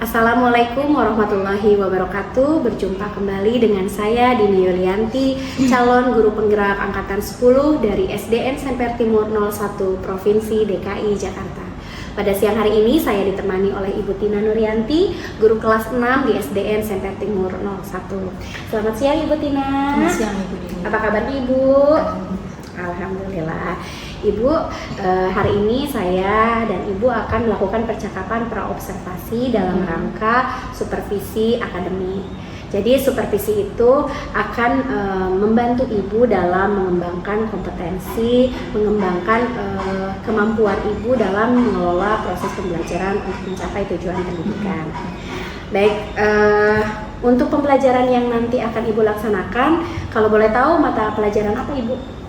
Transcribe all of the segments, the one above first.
Assalamualaikum warahmatullahi wabarakatuh. Berjumpa kembali dengan saya Dini Yulianti, calon guru penggerak angkatan 10 dari SDN Semper Timur 01 Provinsi DKI Jakarta. Pada siang hari ini saya ditemani oleh Ibu Tina Nuryanti, guru kelas 6 di SDN Semper Timur 01. Selamat siang Ibu Tina. Selamat siang Ibu Dini. Apa kabar Ibu? Alhamdulillah. Ibu, hari ini saya dan Ibu akan melakukan percakapan praobservasi dalam rangka supervisi akademik. Jadi supervisi itu akan membantu Ibu dalam mengembangkan kompetensi, mengembangkan kemampuan Ibu dalam mengelola proses pembelajaran untuk mencapai tujuan pendidikan. Baik, untuk pembelajaran yang nanti akan Ibu laksanakan, kalau boleh tahu mata pelajaran apa Ibu?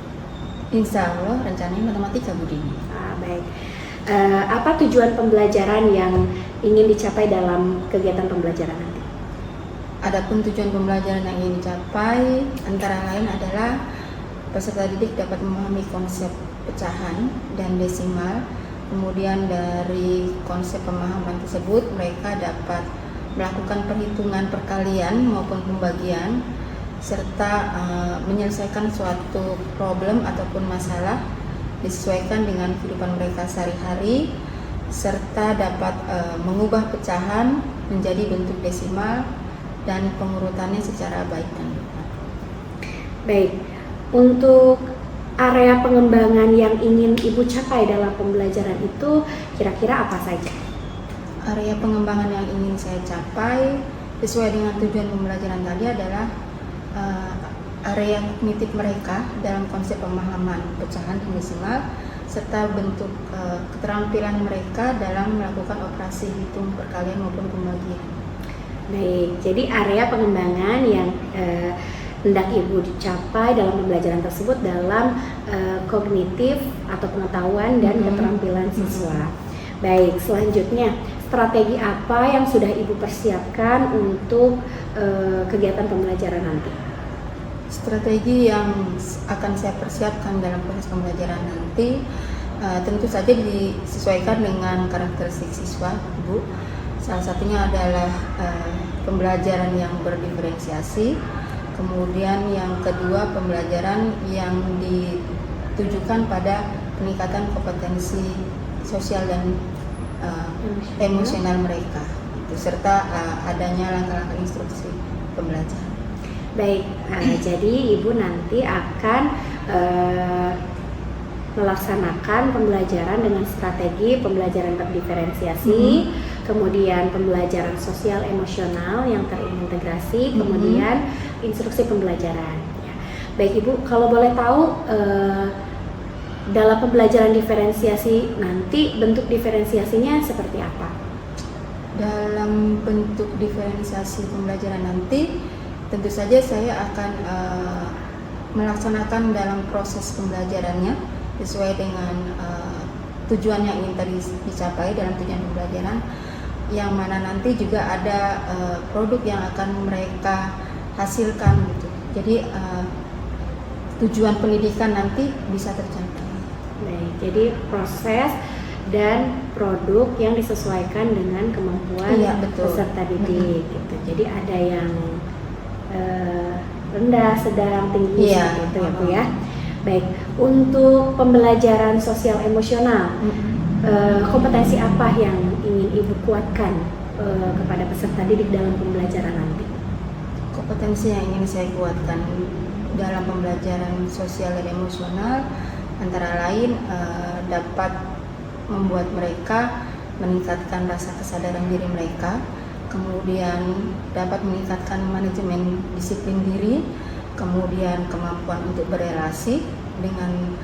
Insya Allah rencananya matematika Bu Dini. Baik. Apa tujuan pembelajaran yang ingin dicapai dalam kegiatan pembelajaran nanti? Adapun tujuan pembelajaran yang ingin dicapai antara lain adalah peserta didik dapat memahami konsep pecahan dan desimal. Kemudian dari konsep pemahaman tersebut mereka dapat melakukan perhitungan perkalian maupun pembagian, serta menyelesaikan suatu problem ataupun masalah disesuaikan dengan kehidupan mereka sehari-hari, serta dapat mengubah pecahan menjadi bentuk desimal dan pengurutannya secara baik dan benar. Baik, untuk area pengembangan yang ingin Ibu capai dalam pembelajaran itu kira-kira apa saja? Area pengembangan yang ingin saya capai sesuai dengan tujuan pembelajaran tadi adalah area kognitif mereka dalam konsep pemahaman pecahan dan desimal, serta bentuk keterampilan mereka dalam melakukan operasi hitung perkalian maupun pembagian. Baik, jadi area pengembangan yang hendak Ibu dicapai dalam pembelajaran tersebut dalam kognitif atau pengetahuan dan keterampilan siswa. Baik, selanjutnya strategi apa yang sudah Ibu persiapkan untuk kegiatan pembelajaran nanti? Strategi yang akan saya persiapkan dalam proses pembelajaran nanti tentu saja disesuaikan dengan karakteristik siswa, Bu. Salah satunya adalah pembelajaran yang berdiferensiasi, kemudian yang kedua pembelajaran yang ditujukan pada peningkatan kompetensi sosial dan emosional mereka, serta adanya langkah-langkah instruksi pembelajaran. Baik, jadi Ibu nanti akan melaksanakan pembelajaran dengan strategi pembelajaran berdiferensiasi, kemudian pembelajaran sosial emosional yang terintegrasi, kemudian instruksi pembelajaran. Ya. Baik Ibu, kalau boleh tahu dalam pembelajaran diferensiasi nanti bentuk diferensiasinya seperti apa? Dalam bentuk diferensiasi pembelajaran nanti tentu saja saya akan melaksanakan dalam proses pembelajarannya sesuai dengan tujuan yang ingin tadi dicapai dalam tujuan pembelajaran, yang mana nanti juga ada produk yang akan mereka hasilkan gitu. Jadi tujuan pendidikan nanti bisa tercapai. Baik, jadi proses dan produk yang disesuaikan dengan kemampuan peserta didik gitu. Jadi ada yang rendah, sedang, tinggi gitu ya Bu ya. Baik, untuk pembelajaran sosial emosional, kompetensi apa yang ingin Ibu kuatkan kepada peserta didik dalam pembelajaran nanti? Kompetensi yang ingin saya kuatkan dalam pembelajaran sosial dan emosional antara lain dapat membuat mereka meningkatkan rasa kesadaran diri mereka, kemudian dapat meningkatkan manajemen disiplin diri, kemudian kemampuan untuk berelasi dengan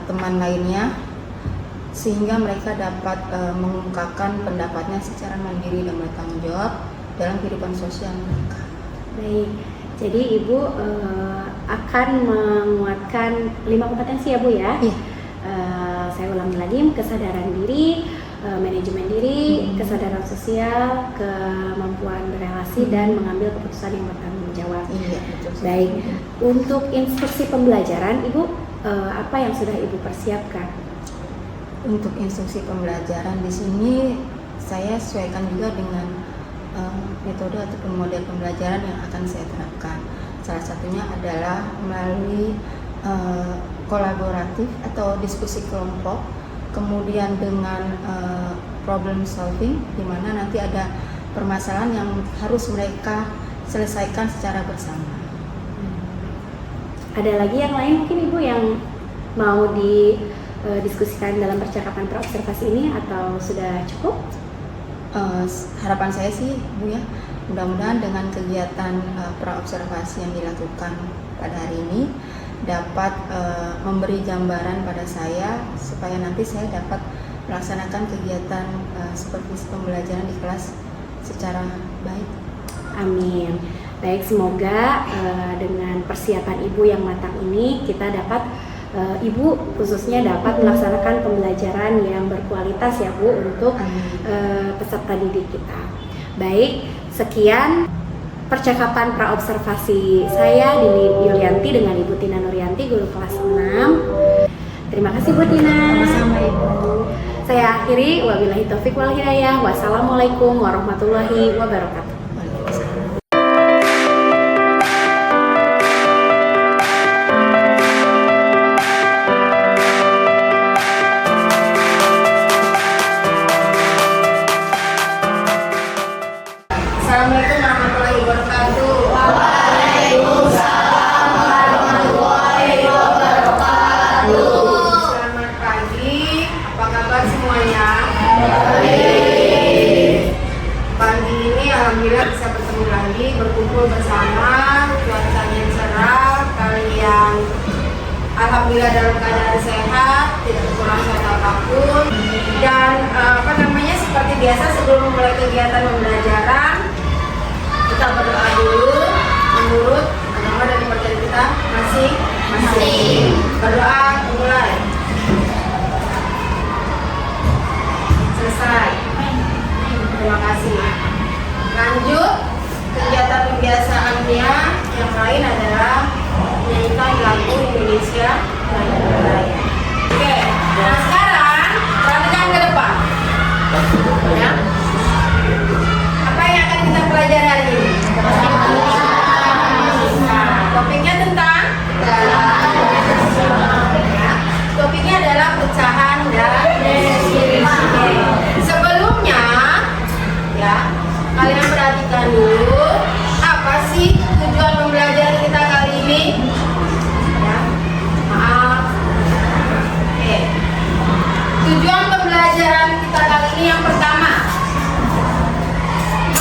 teman lainnya, sehingga mereka dapat mengungkapkan pendapatnya secara mandiri dan bertanggung jawab dalam kehidupan sosial mereka. Baik, jadi Ibu akan menguatkan 5 kompetensi ya Bu ya? Iya. Saya ulangi lagi, kesadaran diri, manajemen diri, kesadaran sosial, kemampuan berelasi, dan mengambil keputusan yang bertanggung jawab. Iya, betul. Baik, untuk instruksi pembelajaran Ibu apa yang sudah Ibu persiapkan? Untuk instruksi pembelajaran di sini saya sesuaikan juga dengan metode ataupun model pembelajaran yang akan saya terapkan. Salah satunya adalah melalui kolaboratif atau diskusi kelompok, kemudian dengan problem solving, di mana nanti ada permasalahan yang harus mereka selesaikan secara bersama. Ada lagi yang lain mungkin Ibu yang mau didiskusikan dalam percakapan praobservasi ini atau sudah cukup? Harapan saya sih Bu ya, mudah-mudahan dengan kegiatan praobservasi yang dilakukan pada hari ini dapat memberi gambaran pada saya supaya nanti saya dapat melaksanakan kegiatan supervisi pembelajaran di kelas secara baik. Amin. Baik, semoga dengan persiapan Ibu yang matang ini kita dapat Ibu khususnya dapat melaksanakan pembelajaran yang berkualitas ya Bu untuk peserta didik kita. Baik, sekian percakapan praobservasi saya Dini Yulianti dengan Ibu Tina Nuryanti, guru kelas 6. Terima kasih Bu Tina. Sama-sama Ibu. Saya akhiri, wabillahi taufik wal hidayah. Wassalamualaikum warahmatullahi wabarakatuh. Assalamualaikum warahmatullahi wabarakatuh. Waalaikumsalam warahmatullahi wabarakatuh. Selamat pagi, apa kabar semuanya? Baik. Pagi ini alhamdulillah bisa bertemu lagi, berkumpul bersama, cuacanya cerah, kalian alhamdulillah dalam keadaan sehat, tidak kurang suatu apapun. Dan seperti biasa sebelum memulai kegiatan pembelajaran, kita berdoa dulu menurut agama dan kepercayaan kita masing-masing. Berdoa mulai. Selesai. Terima kasih. Lanjut kegiatan pembiasaannya yang lain adalah menyanyikan lagu Indonesia Raya. Oke, nah sekarang perhatikan ke depan. Ya. Apa yang akan kita pelajari hari ini? Nah, topiknya tentang topiknya adalah pecahan dan definisi. Sebelumnya, ya, kalian perhatikan dulu apa sih tujuan pembelajaran kita kali ini? Ya, maaf. Oke. Tujuan pembelajaran kita kali ini yang pertama,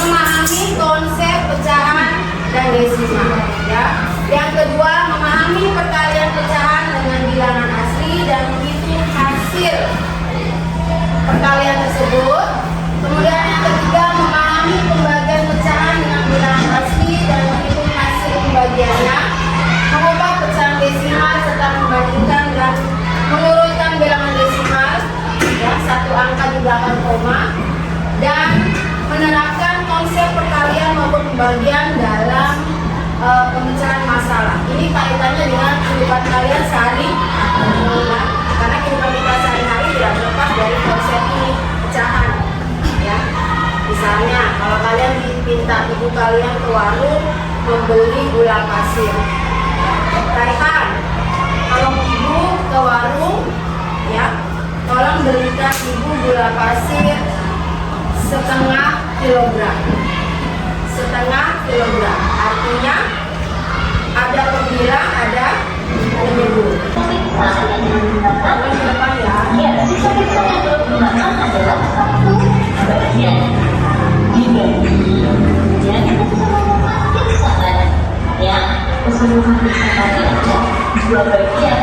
memahami konsep pecahan dan desimal, ya. Yang kedua, memahami perkalian pecahan dengan bilangan asli dan menghitung hasil perkalian tersebut. Kemudian yang ketiga, memahami pembagian pecahan dengan bilangan asli dan menghitung hasil pembagiannya, mengubah pecahan desimal serta membandingkan dan mengurutkan bilangan desimal, ya, satu angka di belakang koma, dan menerapkan konsep perkalian maupun pembagian dalam pemecahan masalah. Ini kaitannya dengan kehidupan kalian sehari-hari, karena kehidupan kita sehari-hari tidak terlepas dari konsep ini, pecahan. Ya, misalnya kalau kalian diminta ibu kalian ke warung membeli gula pasir, Raihan, kalau ibu ke warung, ya, tolong belikan ibu gula pasir setengah kilogram. Artinya ada pembilang, ada penyebut. Di depan ya. Ya, sisa pizza yang belum dimakan adalah satu bagian dibagi. Ya, kita bisa menggunakan pizza kan? Ya, keseluruhan pizza tadi ada dua bagian,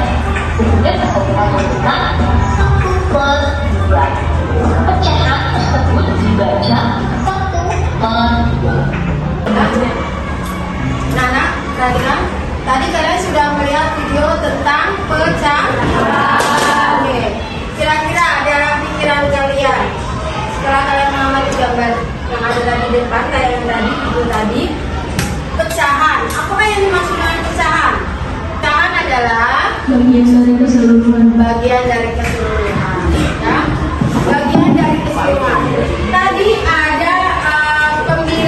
sehingga bisa kita menggunakan 1/2. Pecahan tersebut dibaca 1/2. Nah, perhatikan. Tadi kalian sudah melihat video tentang pecahan. Oke. Kira-kira adalah pikiran kalian setelah kalian mengamati gambar yang ada tadi di depan, kayak yang tadi, itu tadi, pecahan. Apa yang dimaksud dengan pecahan? Pecahan adalah bagian dari keseluruhan. Ya. Bagian dari keseluruhan. Tadi ada pembilang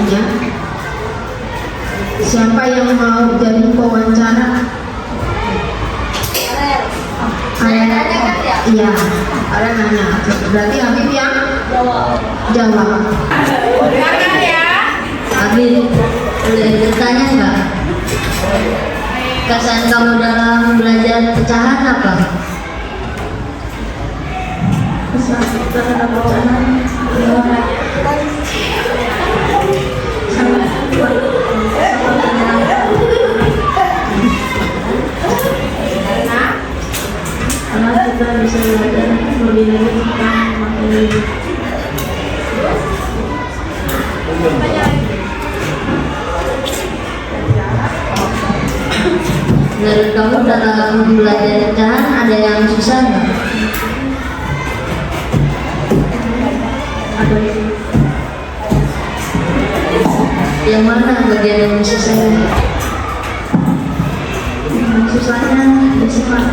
selanjutnya. Siapa yang mau jadi pewawancara? Iya, ada nanya. Berarti Habib yang jawab. Habib, boleh bertanya nggak? Kesan kamu dalam belajar pecahan apa? Karena kita bisa belajar lebih lagi tentang materi. Menurut kamu dalam belajar pecahan ada yang susah nggak? Ada Yang mana bagian yang susahnya? susahnya desimal.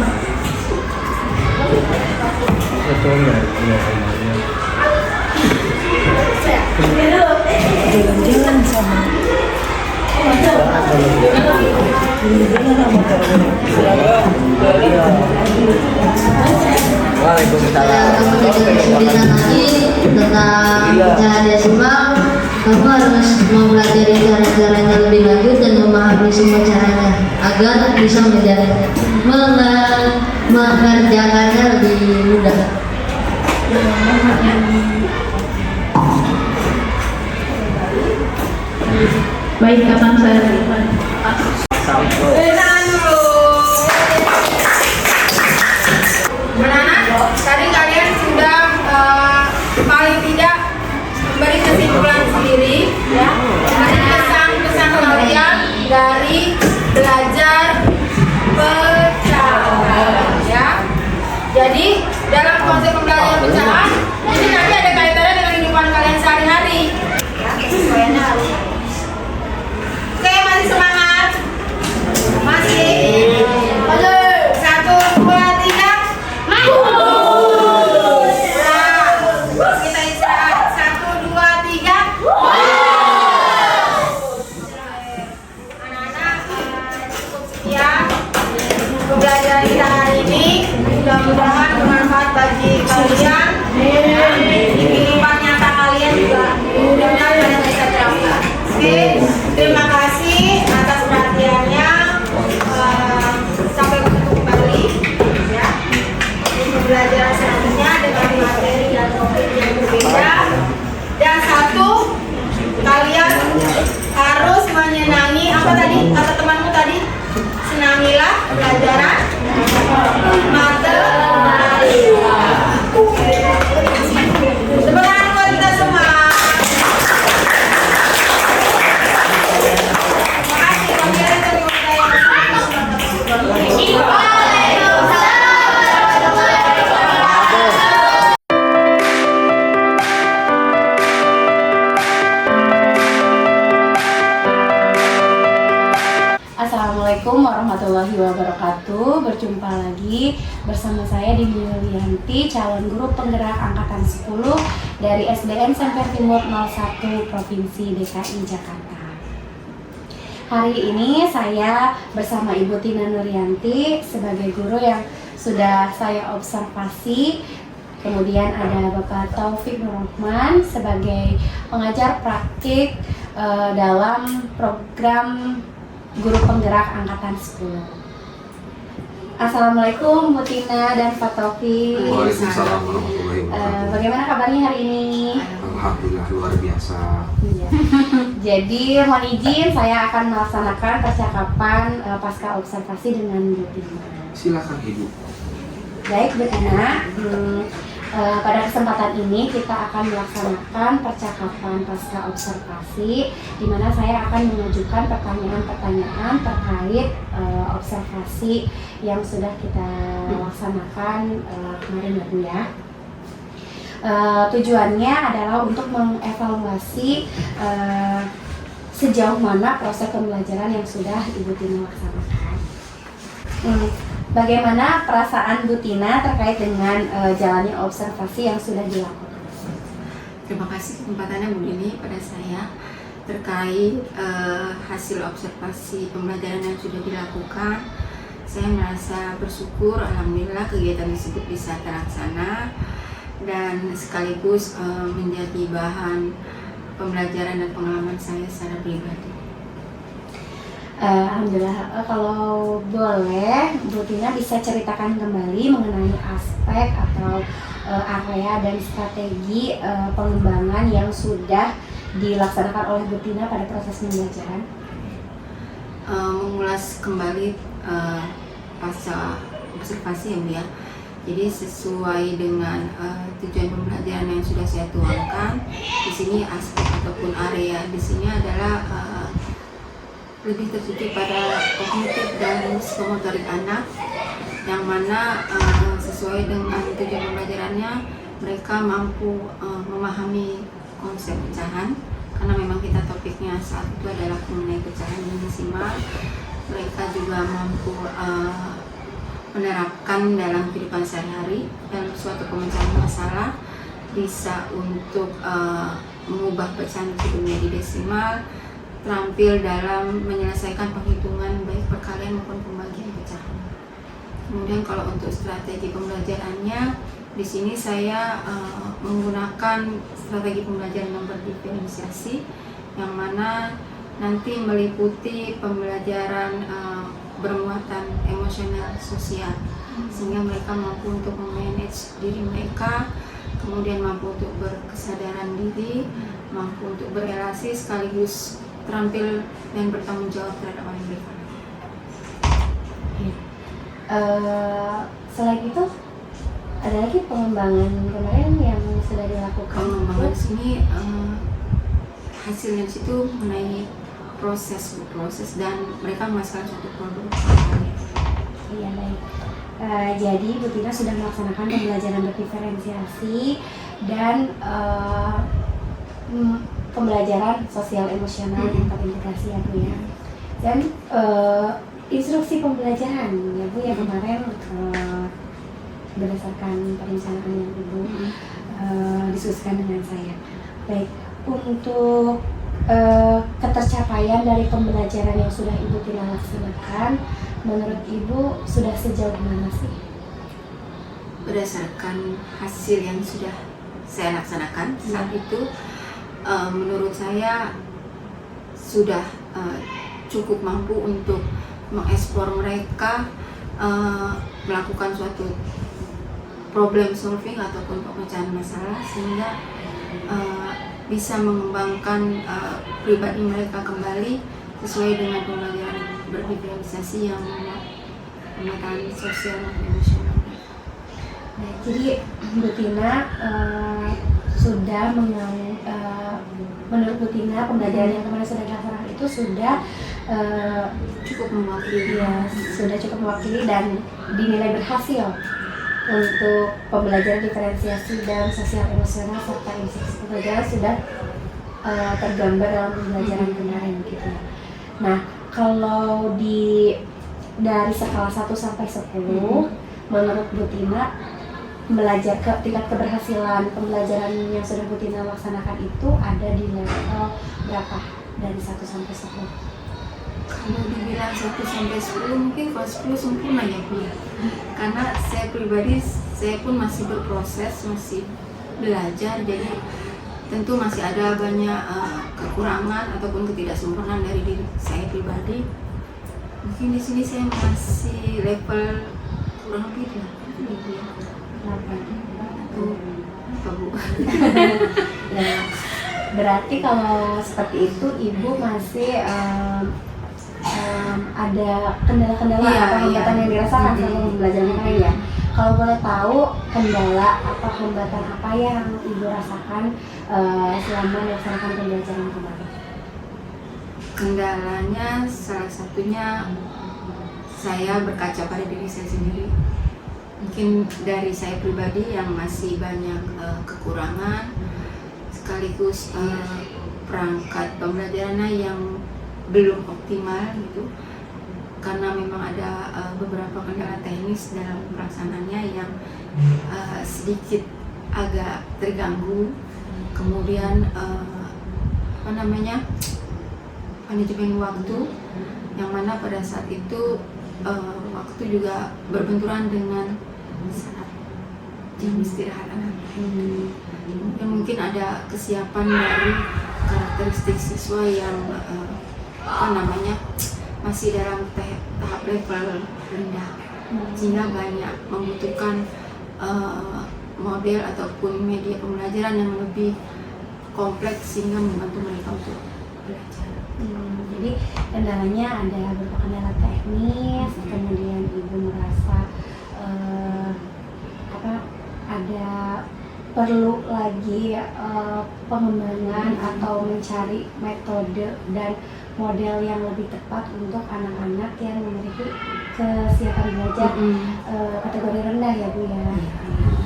Jalan-jalan sama. Kamu tidak kesulitan lagi tentang pecahan desimal, kamu harus mempelajari cara-caranya lebih lanjut dan memahami semua caranya agar bisa mengerjakannya lebih mudah. Baik, kapan saya Anak-anak, tadi kalian sudah paling tidak memberi kesimpulan sendiri, ya. Dari pesan-pesan kalian dari belajar pecahan, ya. Jadi dalam konsep pembelajaran pecahan, ini nanti ada kaitannya dengan kehidupan kalian sehari-hari. Ya, penyesuaiannya harus. Oke, masih semangat? Masih? Oke, 1, 2, 3. Kita istirahat 1, 2, 3. Anak-anak, cukup sekian pembelajaran kita hari ini. Mudah-mudahan bermanfaat bagi kalian. Di kehidupan nyata kalian juga mudah-mudahan kalian bisa terapkan. Oke, terima kasih atas perhatiannya. Sampai bertemu kembali, ya. Di pembelajaran selanjutnya dengan materi dan topik yang berbeda. Dan satu, kalian harus menyenangi apa tadi kata temanmu tadi? Senangilah pelajaran matematika. Tepuk tangan buat kita semua. Terima kasih. Pembelajaran dari Assalamualaikum warahmatullahi wabarakatuh. Berjumpa lagi bersama saya Dini Yulianti, calon guru penggerak angkatan 10 dari SDN Semper Timur 01 Provinsi DKI Jakarta. Hari ini saya bersama Ibu Tina Nuryanti sebagai guru yang sudah saya observasi. Kemudian ada Bapak Taufik Nurrahman sebagai pengajar praktik dalam program guru penggerak angkatan 10. Assalamualaikum Bu Tina dan Pak Taufik. Waalaikumsalam warahmatullahi wabarakatuh. Bagaimana kabarnya hari ini? Alhamdulillah luar biasa. Iya. Jadi mohon izin saya akan melaksanakan percakapan pasca observasi dengan Bu Tina. Silakan Ibu. Baik Bu Tina, pada kesempatan ini kita akan melaksanakan percakapan pasca observasi, di mana saya akan mengajukan pertanyaan-pertanyaan terkait observasi yang sudah kita laksanakan kemarin ya Bu ya. Tujuannya adalah untuk mengevaluasi sejauh mana proses pembelajaran yang sudah Ibu Tina laksanakan. Bagaimana perasaan Bu Tina terkait dengan jalannya observasi yang sudah dilakukan? Terima kasih kesempatannya Bu Dini pada saya. terkait hasil observasi pembelajaran yang sudah dilakukan. Saya merasa bersyukur, alhamdulillah kegiatan tersebut bisa terlaksana dan sekaligus menjadi bahan pembelajaran dan pengalaman saya secara pribadi. Alhamdulillah, kalau boleh Bu Tina bisa ceritakan kembali mengenai aspek atau area dan strategi pengembangan yang sudah dilaksanakan oleh Bu Tina pada proses pembelajaran. Mengulas kembali pasca observasi ya Bu ya. Jadi sesuai dengan tujuan pembelajaran yang sudah saya tuangkan, di sini aspek ataupun area di sini adalah lebih tertuju pada kognitif dan psikomotorik anak, yang mana sesuai dengan tujuan pembelajarannya mereka mampu memahami konsep pecahan, karena memang kita topiknya saat itu adalah mengenai pecahan yang desimal. Mereka juga mampu menerapkan dalam kehidupan sehari-hari dalam suatu pemecahan masalah, bisa untuk mengubah pecahan tersebut menjadi desimal, terampil dalam menyelesaikan penghitungan baik perkalian maupun pembagian pecahan. Kemudian kalau untuk strategi pembelajarannya, di sini saya menggunakan strategi pembelajaran yang berdiferensiasi, yang mana nanti meliputi pembelajaran bermuatan emosional sosial, sehingga mereka mampu untuk memanage diri mereka, kemudian mampu untuk berkesadaran diri, mampu untuk berelasi, sekaligus terampil dan bertanggung jawab terhadap apa yang mereka. Selain itu ada lagi pengembangan kemarin yang sudah dilakukan. Pengembangan di sini hasilnya di situ mengenai proses dan mereka menghasilkan suatu produk. Iya, baik. Jadi Bu Tina sudah melaksanakan pembelajaran berdiferensiasi dan pembelajaran sosial emosional yang terintegrasi ya Bu ya. Dan instruksi pembelajaran ya Bu yang kemarin berdasarkan perencanaan yang Ibu diskusikan dengan saya. Baik, untuk ketercapaian dari pembelajaran yang sudah Ibu Tina laksanakan, menurut Ibu sudah sejauh mana sih? Berdasarkan hasil yang sudah saya laksanakan saat itu, menurut saya sudah cukup mampu untuk mengeksplor mereka melakukan suatu problem solving ataupun pemecahan masalah, sehingga bisa mengembangkan pribadi mereka kembali sesuai dengan pembelajaran berdiferensiasi yang pemetaan sosial dan emosional. Nah, jadi Bu Tina sudah menurut Bu Tina pembelajaran yang kemarin sudah dilaksanakan itu sudah cukup mewakili, ya, sudah cukup mewakili dan dinilai berhasil untuk pembelajaran diferensiasi dan sosial emosional serta instruksi pembelajaran sudah tergambar dalam pembelajaran kemarin gitu. Nah, kalau dari skala 1 sampai 10, menurut Bu Tina belajar ke tingkat keberhasilan pembelajaran yang sudah Bu Tina laksanakan itu ada di level berapa dari 1 sampai 10? Kalau dibilang 1 sampai 10, mungkin kalau 10 sempurna ya Bu ya. Karena saya pribadi, saya pun masih berproses, masih belajar, jadi tentu masih ada banyak kekurangan ataupun ketidaksempurnaan dari diri saya pribadi. Mungkin di sini saya masih level kurang lebih lah, Bu ya. Atau apa Bu? Nah, berarti kalau seperti itu Ibu masih ada kendala-kendala atau hambatan yang dirasakan selama belajar kemarin ya. Kalau boleh tahu kendala atau hambatan apa yang Ibu rasakan selama melaksanakan pembelajaran kemarin? Kendalanya salah satunya saya berkaca pada diri saya sendiri. Mungkin dari saya pribadi yang masih banyak kekurangan, sekaligus perangkat pembelajarannya yang belum optimal gitu, karena memang ada beberapa kendala teknis dalam pelaksanaannya yang sedikit agak terganggu. Kemudian manajemen waktu, yang mana pada saat itu waktu juga berbenturan dengan saat jam istirahat anak. Mungkin ada kesiapan dari karakteristik siswa yang masih dalam tahap level rendah, sehingga banyak membutuhkan model ataupun media pembelajaran yang lebih kompleks sehingga membantu mereka untuk belajar. Jadi kendalanya ada beberapa kendala teknis, kemudian ibu merasa ada perlu lagi pengembangan atau mencari metode dan model yang lebih tepat untuk anak-anak yang memiliki kesiapan belajar kategori rendah ya Bu ya.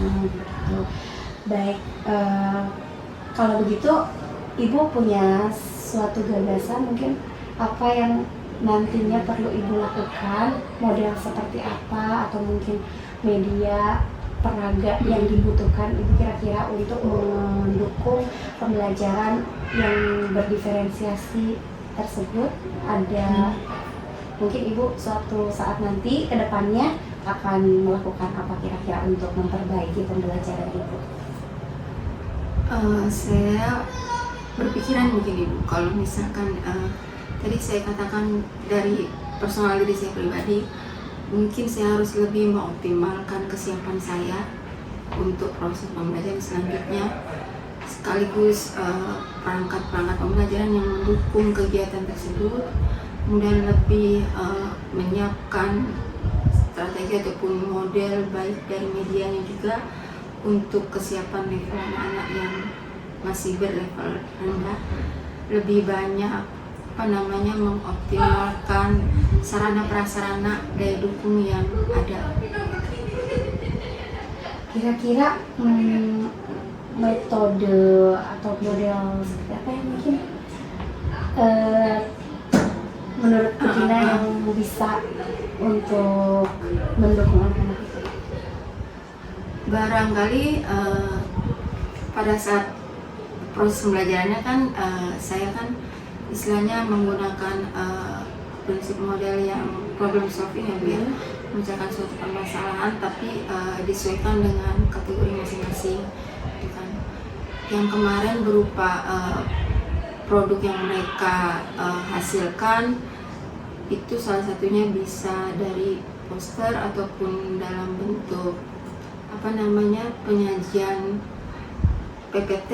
Begitu. Baik, kalau begitu Ibu punya suatu gagasan mungkin apa yang nantinya perlu Ibu lakukan, model seperti apa atau mungkin media peraga yang dibutuhkan Ibu kira-kira untuk mendukung pembelajaran yang berdiferensiasi tersebut. Ada mungkin Ibu suatu saat nanti ke depannya akan melakukan apa kira-kira untuk memperbaiki pembelajaran Ibu? Saya berpikiran mungkin Ibu, kalau misalkan tadi saya katakan dari personal diri saya pribadi, mungkin saya harus lebih mengoptimalkan kesiapan saya untuk proses pembelajaran selanjutnya, sekaligus perangkat-perangkat pembelajaran yang mendukung kegiatan tersebut, kemudian lebih menyiapkan strategi ataupun model baik dari medianya juga untuk kesiapan level anak-anak yang masih berlevel rendah, lebih banyak mengoptimalkan sarana prasarana daya dukung yang ada. Kira-kira metode atau model seperti apa yang mungkin menurut Bu Tina yang bisa untuk mendukung anak-anak itu? Barangkali pada saat proses pembelajarannya kan saya kan istilahnya menggunakan prinsip model yang problem solving ya Bu ya, memecahkan suatu permasalahan tapi disesuaikan dengan kategori masing-masing gitu kan. Yang kemarin berupa produk yang mereka hasilkan itu salah satunya bisa dari poster ataupun dalam bentuk penyajian PPT,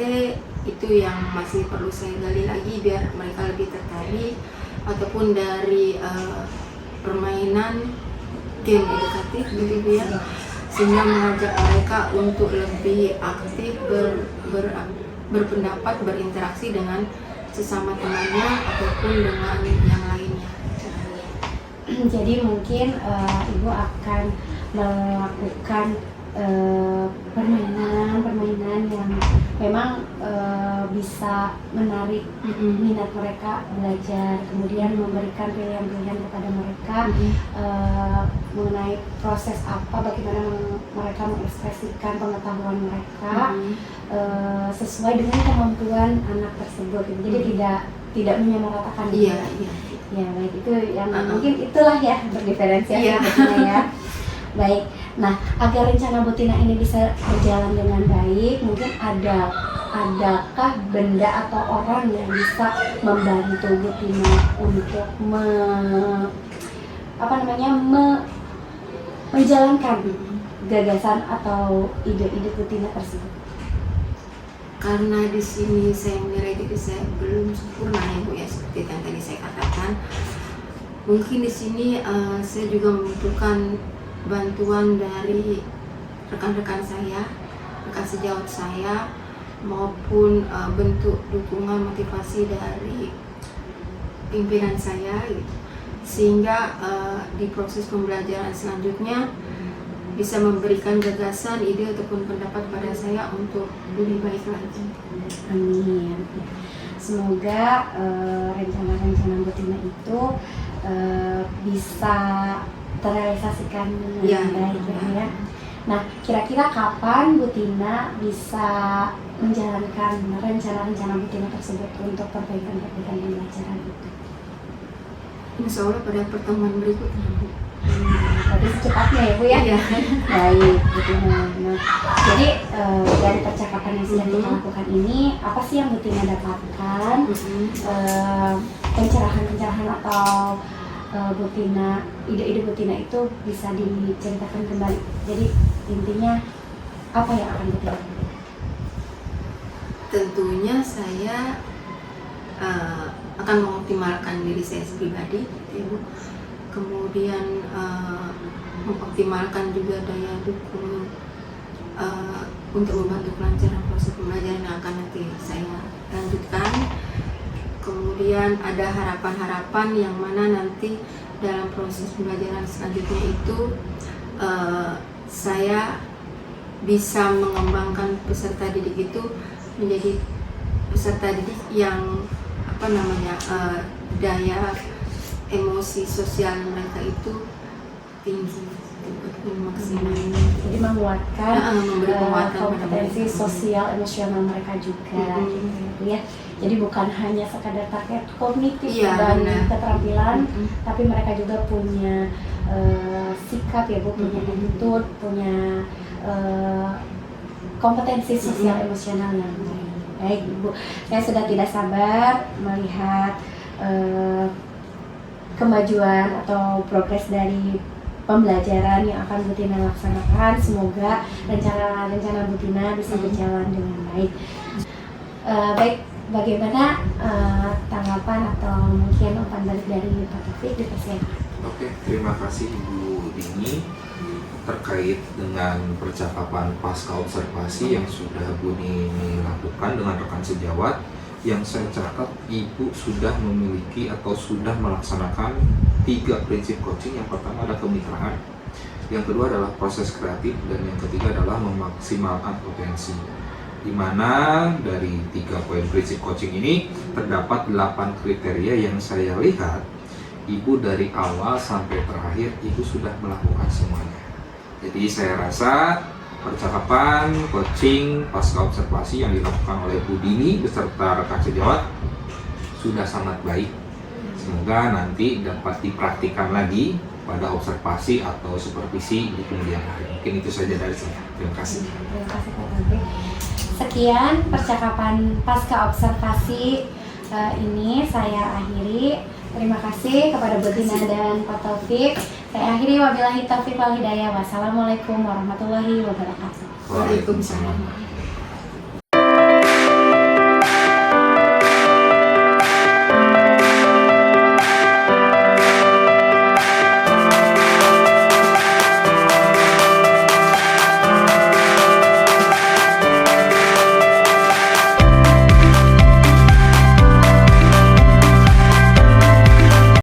itu yang masih perlu saya gali lagi biar mereka lebih tertarik, ataupun dari permainan game edukatif gitu ya, sehingga mengajak mereka untuk lebih aktif berpendapat, berinteraksi dengan sesama temannya ataupun dengan yang lainnya. Jadi mungkin Ibu akan melakukan permainan yang memang bisa menarik minat mereka belajar, kemudian memberikan pilihan-pilihan kepada mereka mengenai proses bagaimana mereka mengekspresikan pengetahuan mereka sesuai dengan kemampuan anak tersebut. Jadi tidak menyamaratakan. Iya. Ya baik, itu yang mungkin itulah ya berdiferensiasi ya. Baik, nah agar rencana Bu Tina ini bisa berjalan dengan baik, mungkin adakah benda atau orang yang bisa membantu Bu Tina untuk menjalankan gagasan atau ide-ide Bu Tina tersebut? Karena di sini saya menilai diri saya belum sempurna ya Bu ya, seperti yang tadi saya katakan. Mungkin di sini saya juga membutuhkan bantuan dari rekan-rekan saya, rekan sejawat saya, maupun bentuk dukungan motivasi dari pimpinan saya gitu. Sehingga di proses pembelajaran selanjutnya bisa memberikan gagasan, ide ataupun pendapat pada saya untuk lebih baik lagi. Amin. Semoga rencana-rencana Bu Tina itu bisa terrealisasikan dengan baik ya. Nah, kira-kira kapan Bu Tina bisa menjalankan rencana-rencana Bu Tina tersebut untuk perbaikan-perbaikan pembelajaran itu? Insya Allah pada pertemuan berikutnya, Bu. Berarti secepatnya ya Bu ya? Iya. Baik, Bu Tina. Nah, jadi dari percakapan yang sudah kita lakukan ini, apa sih yang Bu Tina dapatkan? Pencerahan-pencerahan atau Bu Tina, ide-ide Bu Tina itu bisa diceritakan kembali. Jadi intinya apa yang akan Bu Tina? Tentunya saya akan mengoptimalkan diri saya pribadi, Ibu. Kemudian mengoptimalkan juga daya dukung untuk membantu kelancaran proses pembelajaran yang akan nanti saya lanjutkan. Kemudian ada harapan-harapan yang mana nanti dalam proses pembelajaran selanjutnya itu saya bisa mengembangkan peserta didik itu menjadi peserta didik yang daya emosi sosial mereka itu tinggi, maksimal. Jadi menguatkan memberi penguatan pada kompetensi mereka. sosial emosional mereka juga, gitu ya. Jadi bukan hanya sekadar target kognitif Iya, dan benar. keterampilan, tapi mereka juga punya sikap ya Bu, punya attitude, punya kompetensi sosial emosional yang baik. Ibu, saya sudah tidak sabar melihat kemajuan atau progres dari pembelajaran yang akan Bu Tina laksanakan. Semoga rencana-rencana Bu Tina bisa berjalan dengan baik. Baik, bagaimana tanggapan atau mungkin umpan balik dari Pak Taufik, dipersilakan. Oke, terima kasih Ibu Dini terkait dengan percakapan pasca observasi yang sudah Bu Dini lakukan dengan rekan sejawat. Yang saya catat, Ibu sudah memiliki atau sudah melaksanakan 3 prinsip coaching. Yang pertama adalah kemitraan, yang kedua adalah proses kreatif, dan yang ketiga adalah memaksimalkan potensi. Di mana dari 3 poin prinsip coaching ini terdapat 8 kriteria yang saya lihat Ibu dari awal sampai terakhir Ibu sudah melakukan semuanya. Jadi saya rasa percakapan, coaching, pasca observasi yang dilakukan oleh Bu Dini beserta rekan sejawat sudah sangat baik. Semoga nanti dapat dipraktikkan lagi pada observasi atau supervisi di kemudian hari. Mungkin itu saja dari saya. Terima kasih. Terima kasih Pak Taufik. Sekian percakapan pasca observasi ini saya akhiri. Terima kasih kepada Bu Tina dan Pak Taufik. Saya akhiri, wabillahi taufiq wal hidayah. Wassalamualaikum warahmatullahi wabarakatuh. Waalaikumsalam.